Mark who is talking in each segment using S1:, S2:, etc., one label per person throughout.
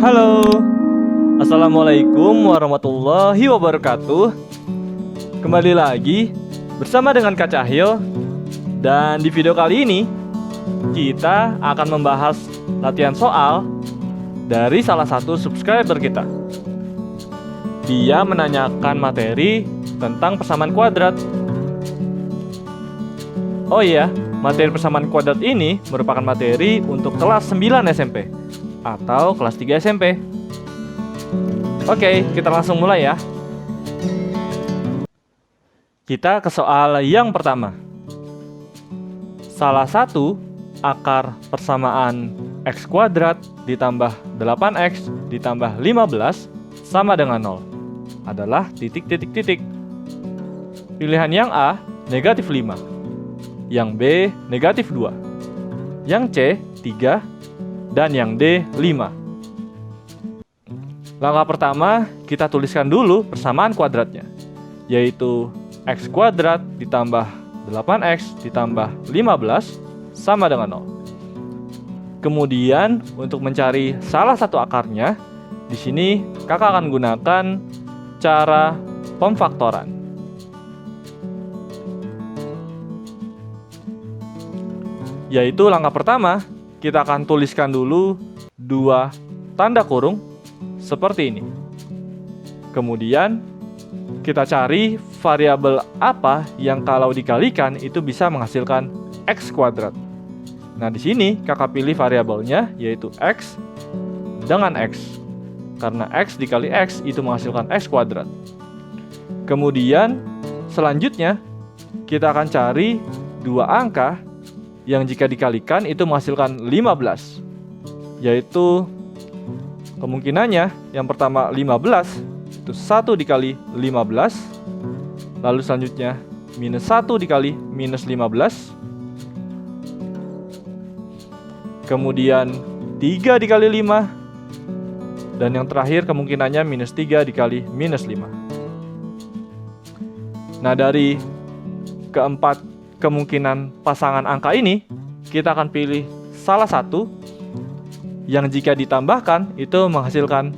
S1: Halo, Assalamualaikum warahmatullahi wabarakatuh. Kembali lagi bersama dengan Kak Cahyo. Dan di video kali ini kita akan membahas latihan soal dari salah satu subscriber kita. Dia menanyakan materi tentang persamaan kuadrat. Oh iya, materi persamaan kuadrat ini merupakan materi untuk kelas 9 SMP atau kelas 3 SMP. Oke, kita langsung mulai ya. Kita ke soal yang pertama. Salah satu akar persamaan x kuadrat ditambah 8x ditambah 15 sama dengan 0 adalah titik-titik-titik. Pilihan yang A negatif 5, yang B negatif 2, yang C 3, dan yang D 5. Langkah pertama, kita tuliskan dulu persamaan kuadratnya, yaitu x kuadrat ditambah 8x ditambah 15 sama dengan 0. Kemudian, untuk mencari salah satu akarnya, di sini kakak akan gunakan cara pemfaktoran. Yaitu langkah pertama, kita akan tuliskan dulu dua tanda kurung seperti ini. Kemudian kita cari variabel apa yang kalau dikalikan itu bisa menghasilkan x kuadrat. Nah, di sini kakak pilih variabelnya yaitu x dengan x. Karena x dikali x itu menghasilkan x kuadrat. Kemudian selanjutnya kita akan cari dua angka yang jika dikalikan itu menghasilkan 15. Yaitu kemungkinannya yang pertama 15 itu 1 dikali 15. Lalu selanjutnya minus 1 dikali minus 15. Kemudian 3 dikali 5. Dan yang terakhir kemungkinannya minus 3 dikali minus 5. Nah, dari keempat kemungkinan pasangan angka ini, kita akan pilih salah satu yang jika ditambahkan itu menghasilkan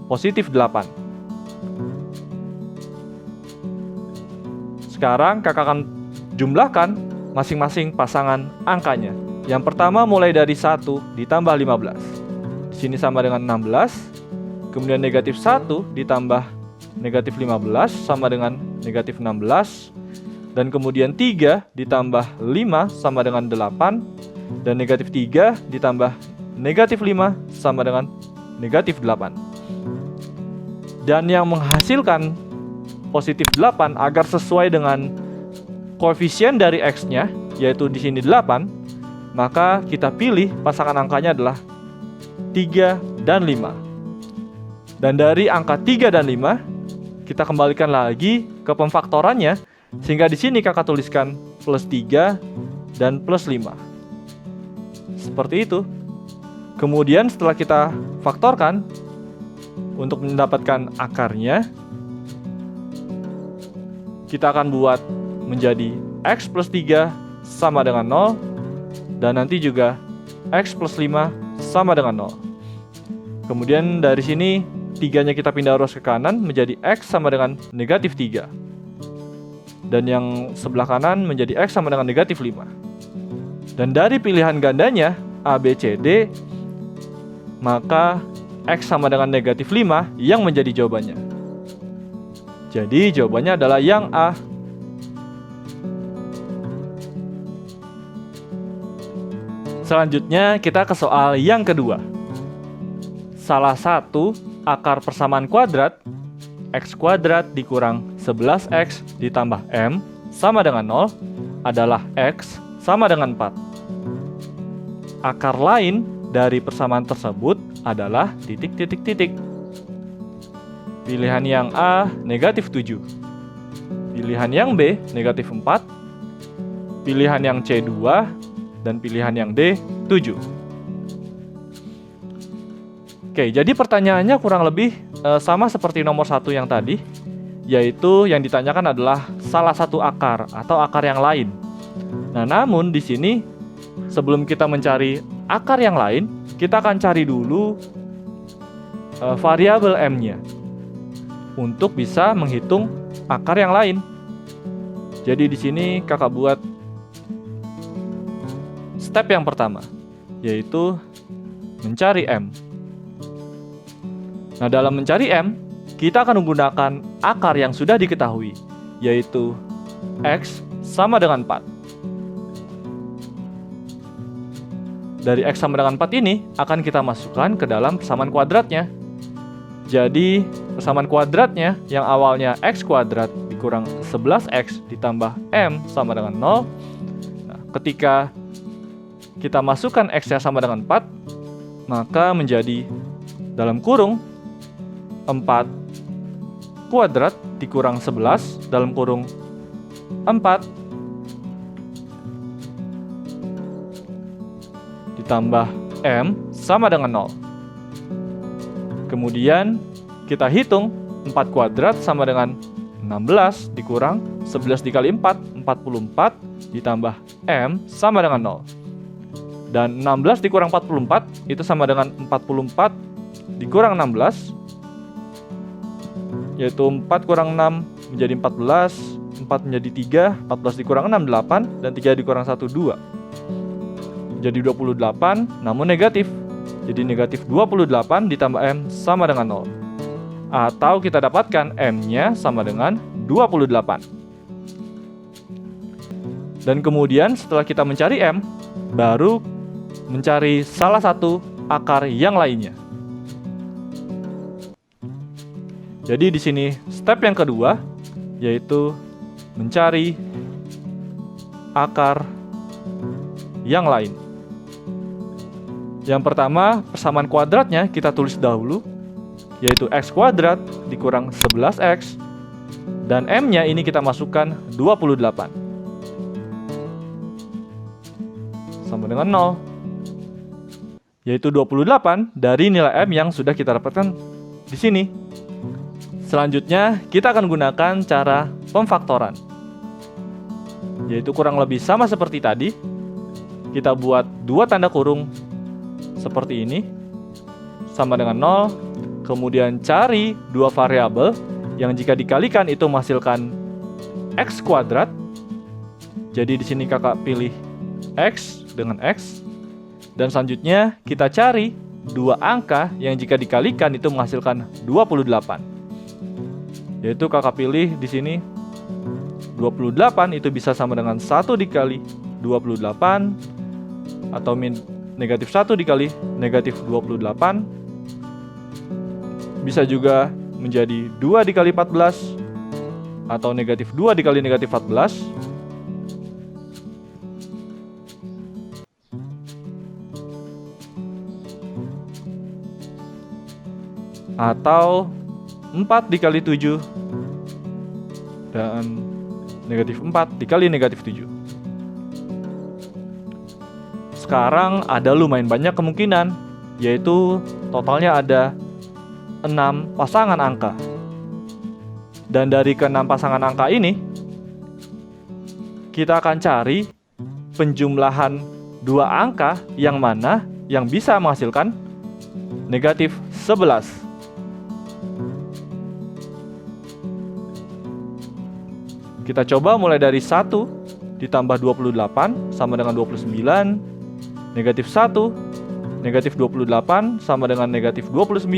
S1: positif 8. Sekarang kakak akan jumlahkan masing-masing pasangan angkanya. Yang pertama mulai dari 1 ditambah 15. Di sini sama dengan 16. Kemudian negatif 1 ditambah negatif 15 sama dengan negatif 16. Dan kemudian 3 ditambah 5 sama dengan 8. Dan negatif 3 ditambah negatif 5 sama dengan negatif 8. Dan yang menghasilkan positif 8 agar sesuai dengan koefisien dari x-nya, yaitu di sini 8, maka kita pilih pasangan angkanya adalah 3 dan 5. Dan dari angka 3 dan 5, kita kembalikan lagi ke pemfaktorannya, sehingga di sini kakak tuliskan plus 3 dan plus 5. Seperti itu. Kemudian setelah kita faktorkan untuk mendapatkan akarnya, kita akan buat menjadi x plus 3 sama dengan 0. Dan nanti juga x plus 5 sama dengan 0. Kemudian dari sini 3-nya kita pindah ruas ke kanan menjadi x sama dengan negatif 3. Dan yang sebelah kanan menjadi x sama dengan negatif 5. Dan dari pilihan gandanya A, B, C, D, maka x sama dengan negatif 5 yang menjadi jawabannya. Jadi jawabannya adalah yang A. Selanjutnya kita ke soal yang kedua. Salah satu akar persamaan kuadrat x kuadrat dikurang 11x ditambah m sama dengan 0 adalah x sama dengan 4. Akar lain dari persamaan tersebut adalah titik-titik-titik. Pilihan yang A negatif 7. Pilihan yang B negatif 4. Pilihan yang C 2. Dan pilihan yang D 7. Oke, jadi pertanyaannya kurang lebih sama seperti nomor 1 yang tadi, yaitu yang ditanyakan adalah salah satu akar atau akar yang lain. Nah, namun di sini sebelum kita mencari akar yang lain, kita akan cari dulu variabel M-nya untuk bisa menghitung akar yang lain. Jadi di sini kakak buat step yang pertama, yaitu mencari M. Nah, dalam mencari M, kita akan menggunakan akar yang sudah diketahui, yaitu X sama dengan 4. Dari X sama dengan 4 ini akan kita masukkan ke dalam persamaan kuadratnya. Jadi, persamaan kuadratnya yang awalnya X kuadrat dikurang 11X ditambah M sama dengan 0. Nah, ketika kita masukkan X-nya sama dengan 4, maka menjadi dalam kurung 4 kuadrat dikurang 11 dalam kurung 4 ditambah M sama dengan 0. Kemudian kita hitung 4 kuadrat sama dengan 16 dikurang 11 dikali 4, 44 ditambah M sama dengan 0. Dan 16 dikurang 44 itu sama dengan 44 dikurang 16, yaitu 4 kurang 6 menjadi 14, 4 menjadi 3, 14 dikurang 6, 8, dan 3 dikurang 1, 2. Jadi 28, namun negatif. Jadi negatif 28 ditambah M sama dengan 0. Atau kita dapatkan M-nya sama dengan 28. Dan kemudian setelah kita mencari M, baru mencari salah satu akar yang lainnya. Jadi di sini step yang kedua, yaitu mencari akar yang lain. Yang pertama, persamaan kuadratnya kita tulis dahulu, yaitu X kuadrat dikurang 11X, dan M-nya ini kita masukkan 28. Sama dengan 0. Yaitu 28 dari nilai M yang sudah kita dapatkan di sini. Selanjutnya, kita akan gunakan cara pemfaktoran, yaitu kurang lebih sama seperti tadi. Kita buat 2 tanda kurung seperti ini, sama dengan 0. Kemudian cari 2 variabel yang jika dikalikan itu menghasilkan X kuadrat. Jadi di sini kakak pilih X dengan X. Dan selanjutnya kita cari 2 angka yang jika dikalikan itu menghasilkan 28. Yaitu kakak pilih di sini 28 itu bisa sama dengan 1 dikali 28 atau negatif 1 dikali negatif 28. Bisa juga menjadi 2 dikali 14 atau negatif 2 dikali negatif 14. Atau 4 dikali 7 dan negatif 4 dikali negatif 7. Sekarang ada lumayan banyak kemungkinan, yaitu totalnya ada 6 pasangan angka. Dan dari ke-6 pasangan angka ini, kita akan cari penjumlahan 2 angka yang mana yang bisa menghasilkan negatif 11. Kita coba mulai dari 1 ditambah 28 sama dengan 29, negatif 1, negatif 28 sama dengan negatif 29,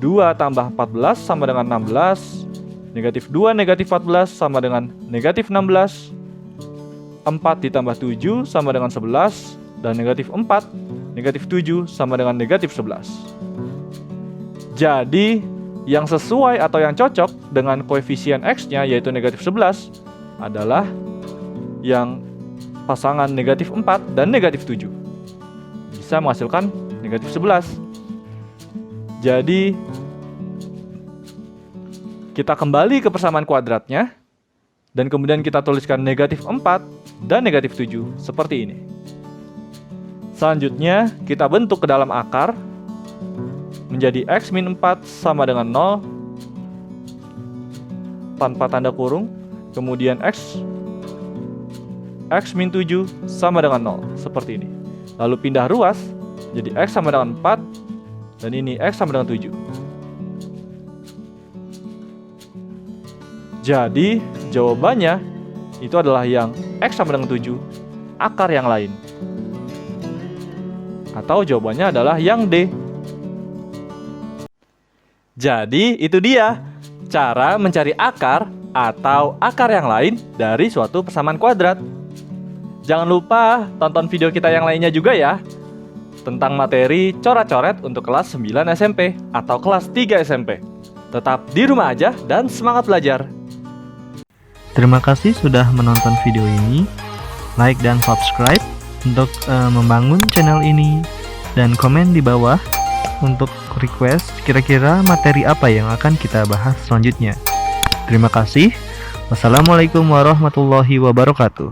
S1: 2 tambah 14 sama dengan 16, negatif 2 negatif 14 sama dengan negatif 16, 4 ditambah 7 sama dengan 11, dan negatif 4, negatif 7 sama dengan negatif 11. Jadi yang sesuai atau yang cocok dengan koefisien X-nya, yaitu negatif 11, adalah yang pasangan negatif 4 dan negatif 7. Bisa menghasilkan negatif 11. Jadi, kita kembali ke persamaan kuadratnya, dan kemudian kita tuliskan negatif 4 dan negatif 7 seperti ini. Selanjutnya, kita bentuk ke dalam akar, menjadi X min 4 sama dengan 0 tanpa tanda kurung. Kemudian X min 7 sama dengan 0 seperti ini. Lalu pindah ruas, jadi X sama dengan 4 Dan ini X sama dengan 7. Jadi jawabannya itu adalah yang X sama dengan 7 akar yang lain. Atau jawabannya adalah yang D. Jadi itu dia cara mencari akar atau akar yang lain dari suatu persamaan kuadrat. Jangan lupa tonton video kita yang lainnya juga ya, tentang materi coret-coret untuk kelas 9 SMP atau kelas 3 SMP. Tetap di rumah aja dan semangat belajar.
S2: Terima kasih sudah menonton video ini. Like dan subscribe untuk membangun channel ini. Dan komen di bawah untuk request kira-kira materi apa yang akan kita bahas selanjutnya. Terima kasih. Wassalamualaikum warahmatullahi wabarakatuh.